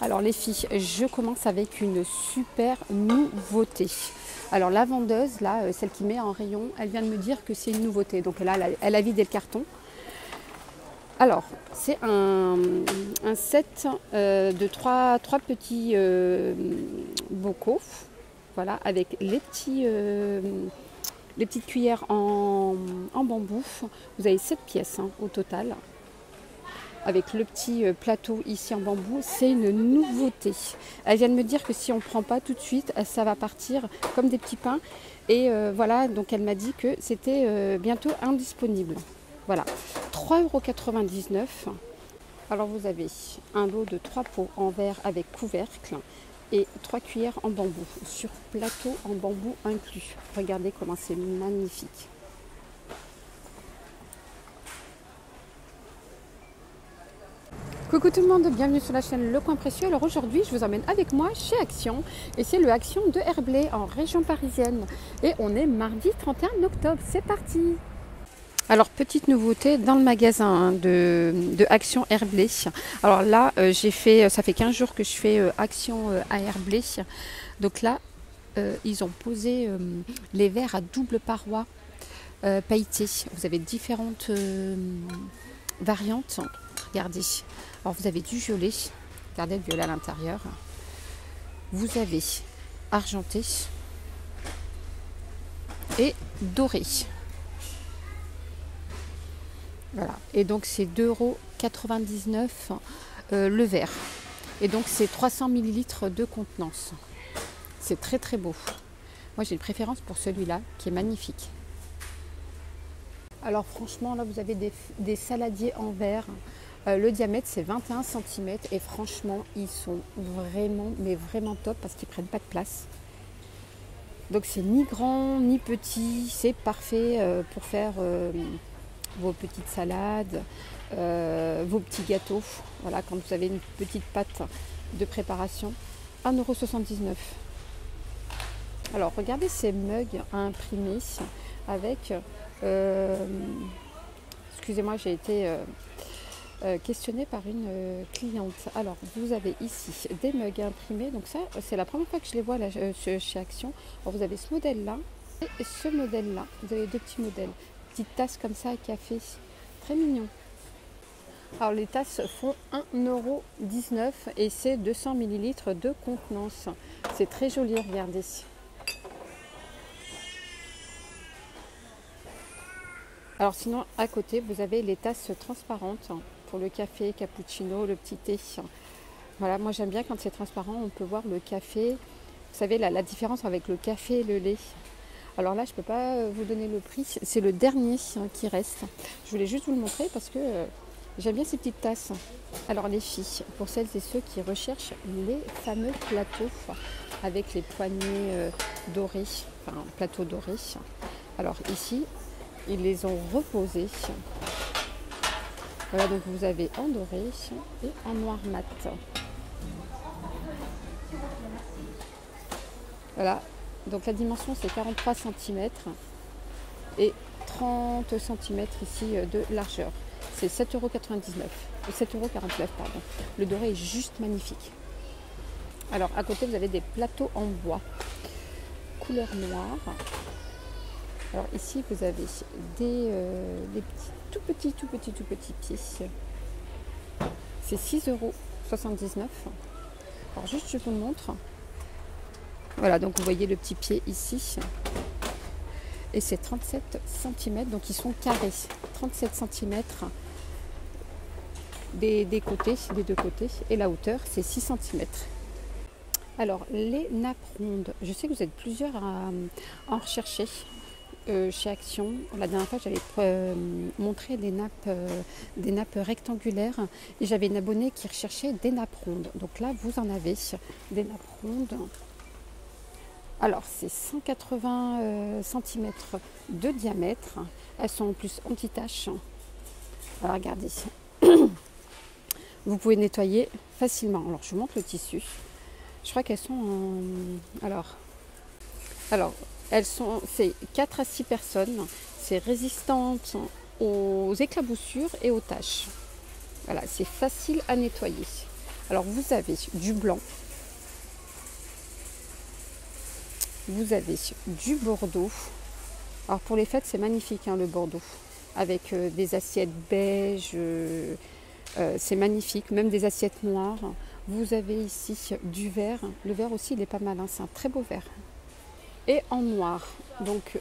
Alors les filles, je commence avec une super nouveauté. Alors la vendeuse, là, celle qui met en rayon, elle vient de me dire que c'est une nouveauté. Donc là, elle a vidé le carton. Alors, c'est un set de trois petits bocaux. Voilà, avec les petites cuillères en bambou. Vous avez 7 pièces au total. Avec le petit plateau ici en bambou, c'est une nouveauté. Elle vient de me dire que si on ne prend pas tout de suite, ça va partir comme des petits pains. Et voilà, donc elle m'a dit que c'était bientôt indisponible. Voilà, 3,99 €. Alors vous avez un lot de 3 pots en verre avec couvercle et 3 cuillères en bambou, sur plateau en bambou inclus. Regardez comment c'est magnifique. Coucou tout le monde, bienvenue sur la chaîne Le Coin Précieux. Alors aujourd'hui, je vous emmène avec moi chez Action et c'est le Action de Herblay en région parisienne. Et on est mardi 31 octobre, c'est parti! Alors petite nouveauté dans le magasin de Action Herblay. Alors là, ça fait 15 jours que je fais Action à Herblay. Donc là, ils ont posé les verres à double paroi pailletés. Vous avez différentes variantes. Regardez. Alors vous avez du violet, regardez le violet à l'intérieur. Vous avez argenté et doré. Voilà. Et donc c'est 2,99 € le verre. Et donc c'est 300 ml de contenance. C'est très très beau. Moi j'ai une préférence pour celui-là qui est magnifique. Alors franchement là vous avez des saladiers en verre. Le diamètre c'est 21 cm et franchement ils sont vraiment mais vraiment top parce qu'ils prennent pas de place. Donc c'est ni grand ni petit, c'est parfait pour faire vos petites salades, vos petits gâteaux. Voilà, quand vous avez une petite pâte de préparation, 1,79 €. Alors regardez ces mugs imprimés avec excusez-moi, j'ai été questionnée par une cliente. Alors vous avez ici des mugs imprimés, donc ça c'est la première fois que je les vois là, chez Action. Alors, vous avez ce modèle là et ce modèle là, vous avez deux petits modèles, petites tasses comme ça à café, très mignon. Alors les tasses font 1,19 € et c'est 200 ml de contenance, c'est très joli, regardez. Alors sinon à côté vous avez les tasses transparentes pour le café, cappuccino, le petit thé. Voilà, moi j'aime bien quand c'est transparent, on peut voir le café. Vous savez la différence avec le café et le lait. Alors là je ne peux pas vous donner le prix, c'est le dernier qui reste. Je voulais juste vous le montrer parce que j'aime bien ces petites tasses. Alors les filles, pour celles et ceux qui recherchent les fameux plateaux avec les poignées dorées, enfin plateaux dorés. Alors ici, ils les ont reposés. Voilà, donc vous avez en doré et en noir mat. Voilà, donc la dimension c'est 43 cm et 30 cm ici de largeur. C'est 7,99 €, 7,49 € pardon. Le doré est juste magnifique. Alors à côté vous avez des plateaux en bois, couleur noire. Alors ici vous avez des petits, tout petits pieds. C'est 6,79 €. Alors juste je vous le montre. Voilà, donc vous voyez le petit pied ici. Et c'est 37 cm, donc ils sont carrés. 37 cm des côtés, des deux côtés. Et la hauteur c'est 6 cm. Alors les nappes rondes, je sais que vous êtes plusieurs à en rechercher. Chez Action, la dernière fois j'avais montré des nappes rectangulaires et j'avais une abonnée qui recherchait des nappes rondes. Donc là vous en avez des nappes rondes. Alors c'est 180 cm de diamètre. Elles sont en plus anti-taches. Alors regardez. Vous pouvez nettoyer facilement. Alors je vous montre le tissu. Je crois qu'elles sont en... Alors elles sont, c'est 4 à 6 personnes, c'est résistante aux éclaboussures et aux taches. Voilà, c'est facile à nettoyer. Alors vous avez du blanc, vous avez du bordeaux. Alors pour les fêtes c'est magnifique hein, le bordeaux, avec des assiettes beige, c'est magnifique, même des assiettes noires. Vous avez ici du vert, le vert aussi il est pas mal, hein, c'est un très beau vert. Et en noir, donc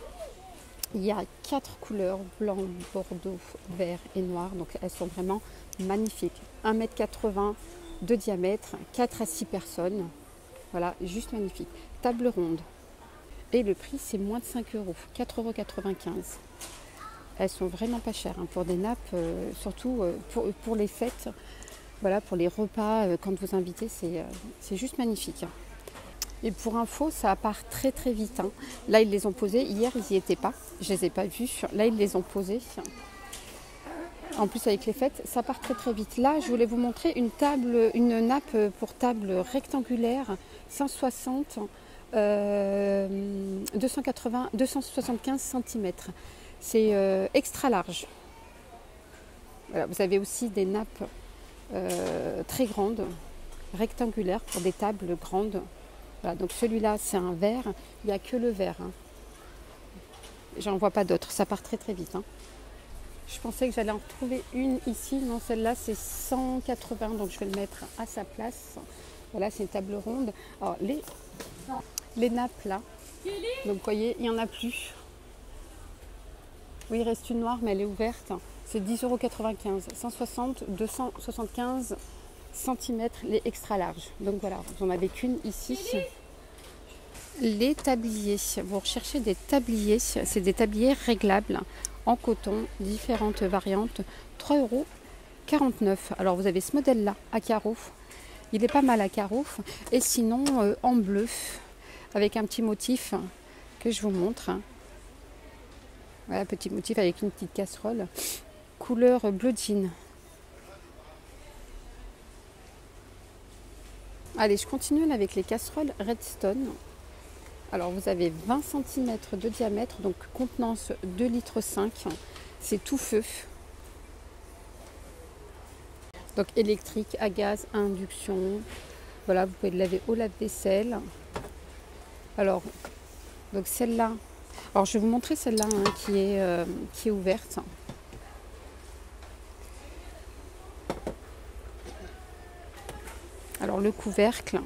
il y a 4 couleurs, blanc, bordeaux, vert et noir, donc elles sont vraiment magnifiques. 1,80 m de diamètre, 4 à 6 personnes, voilà, juste magnifique. Table ronde. Et le prix c'est moins de 5 €, 4,95 €. Elles sont vraiment pas chères hein, pour des nappes, surtout pour les fêtes, voilà, pour les repas, quand vous invitez, c'est juste magnifique. Et pour info, ça part très très vite. Hein. Là, ils les ont posés. Hier, ils n'y étaient pas. Je ne les ai pas vus. Là, ils les ont posés. En plus, avec les fêtes, ça part très très vite. Là, je voulais vous montrer une nappe pour table rectangulaire 160, 275 cm. C'est extra large. Voilà, vous avez aussi des nappes très grandes, rectangulaires pour des tables grandes. Voilà, donc celui-là c'est un vert, il n'y a que le vert. Hein. J'en vois pas d'autres, ça part très très vite. Hein. Je pensais que j'allais en retrouver une ici, non celle-là c'est 180, donc je vais le mettre à sa place. Voilà, c'est une table ronde. Alors les nappes là, donc vous voyez, il n'y en a plus. Oui, il reste une noire mais elle est ouverte. C'est 10,95 €, 160, 275 cm les extra larges. Donc voilà, vous n'en avez qu'une ici. Les tabliers, vous recherchez des tabliers, c'est des tabliers réglables en coton, différentes variantes, 3,49 €. Alors vous avez ce modèle là à carreaux, il est pas mal à carreaux, et sinon en bleu avec un petit motif que je vous montre. Voilà, petit motif avec une petite casserole, couleur bleu jean. Allez, je continue avec les casseroles Redstone. Alors vous avez 20 cm de diamètre, donc contenance 2,5 litres. C'est tout feu. Donc électrique, à gaz, à induction. Voilà, vous pouvez le laver au lave-vaisselle. Alors, donc celle-là. Alors je vais vous montrer celle-là hein, qui est ouverte. Alors le couvercle,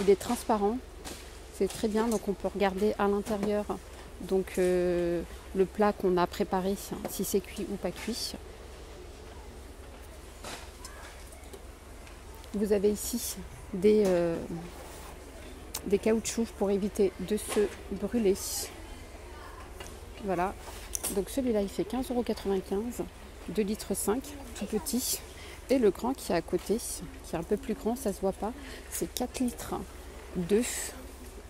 il est transparent, c'est très bien, donc on peut regarder à l'intérieur donc le plat qu'on a préparé, si c'est cuit ou pas cuit. Vous avez ici des caoutchoucs pour éviter de se brûler. Voilà, donc celui-là il fait 15,95 €, 2,5 litres, tout petit. Et le grand qui est à côté, qui est un peu plus grand, ça se voit pas, c'est 4 litres 2,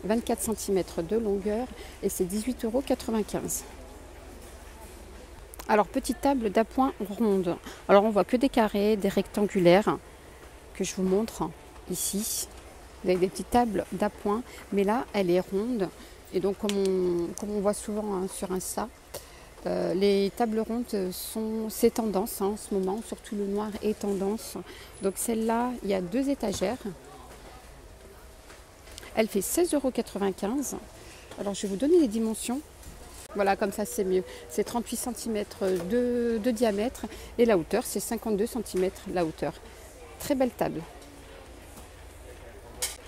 24 cm de longueur et c'est 18,95 €. Alors petite table d'appoint ronde. Alors on voit que des carrés, des rectangulaires que je vous montre ici. Vous avez des petites tables d'appoint, mais là elle est ronde. Et donc comme on voit souvent hein, sur Insta, les tables rondes c'est tendance hein, en ce moment, surtout le noir est tendance. Donc celle-là, il y a 2 étagères. Elle fait 16,95 €. Alors je vais vous donner les dimensions. Voilà, comme ça c'est mieux. C'est 38 cm de diamètre et la hauteur c'est 52 cm la hauteur. Très belle table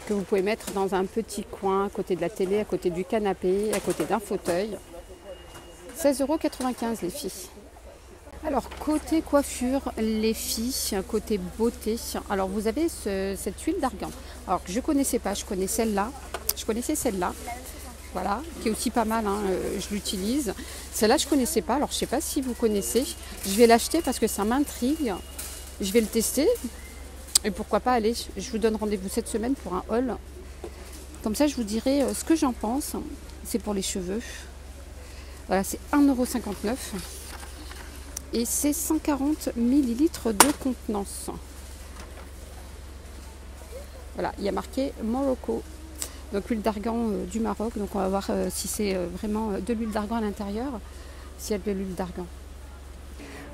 que vous pouvez mettre dans un petit coin à côté de la télé, à côté du canapé, à côté d'un fauteuil. 16,95 € les filles. Alors côté coiffure les filles, côté beauté, alors vous avez cette huile d'argan. Alors je connaissais pas, je connaissais celle-là, voilà, qui est aussi pas mal, hein, je l'utilise. Celle-là je connaissais pas, alors je sais pas si vous connaissez, je vais l'acheter parce que ça m'intrigue, je vais le tester et pourquoi pas aller, je vous donne rendez-vous cette semaine pour un haul. Comme ça je vous dirai ce que j'en pense, c'est pour les cheveux. Voilà, c'est 1,59 € et c'est 140 ml de contenance. Voilà, il y a marqué Morocco, donc huile d'argan du Maroc. Donc on va voir si c'est vraiment de l'huile d'argan à l'intérieur, s'il y a de l'huile d'argan.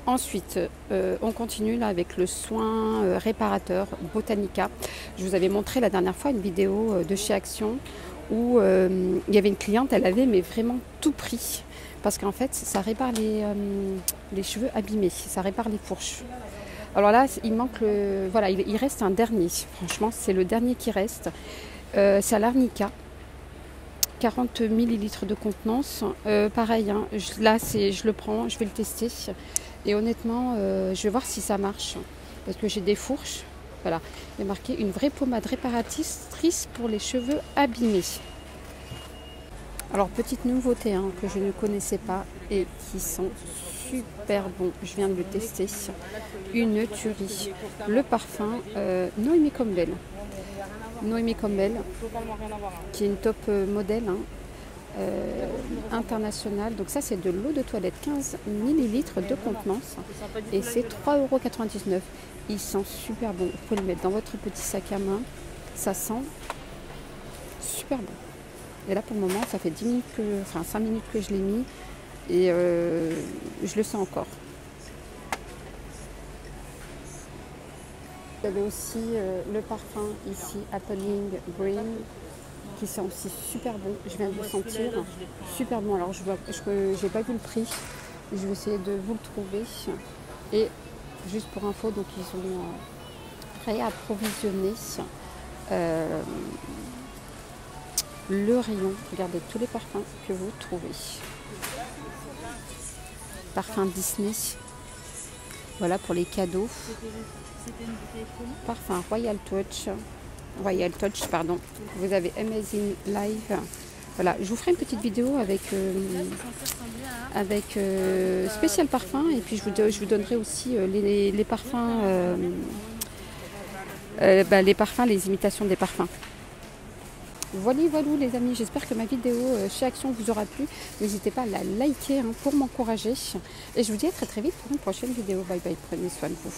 Ensuite, on continue là avec le soin réparateur Botanica. Je vous avais montré la dernière fois une vidéo de chez Action où il y avait une cliente, elle avait mais vraiment tout pris. Parce qu'en fait, ça répare les cheveux abîmés, ça répare les fourches. Alors là, il manque voilà, il reste un dernier. Franchement, c'est le dernier qui reste. C'est à l'Arnica. 40 ml de contenance. Pareil, hein, là, je le prends, je vais le tester. Et honnêtement, je vais voir si ça marche. Parce que j'ai des fourches. Voilà, il est marqué une vraie pommade réparatrice pour les cheveux abîmés. Alors, petite nouveauté hein, que je ne connaissais pas et qui sont super bons. Je viens de le tester. Une tuerie. Le parfum Noémie Campbell. Noémie Campbell, qui est une top modèle hein, internationale. Donc ça, c'est de l'eau de toilette, 15 ml de contenance. Et c'est 3,99 €. Ils sont super bons. Vous pouvez le mettre dans votre petit sac à main. Ça sent super bon. Et là, pour le moment, ça fait 5 minutes que je l'ai mis. Et je le sens encore. Vous avez aussi le parfum ici, Appling Green, qui sent aussi super bon. Je viens de le sentir. Super bon. Alors, je n'ai pas vu le prix. Je vais essayer de vous le trouver. Et juste pour info, donc ils ont réapprovisionné le rayon. Regardez tous les parfums que vous trouvez. Parfum Disney. Voilà pour les cadeaux. Parfum Royal Touch, pardon. Vous avez Amazing Live. Voilà, je vous ferai une petite vidéo avec spécial parfum et puis je vous donnerai aussi les parfums, les imitations des parfums. Voilà les amis, j'espère que ma vidéo chez Action vous aura plu. N'hésitez pas à la liker hein, pour m'encourager. Et je vous dis à très vite pour une prochaine vidéo. Bye bye, prenez soin de vous.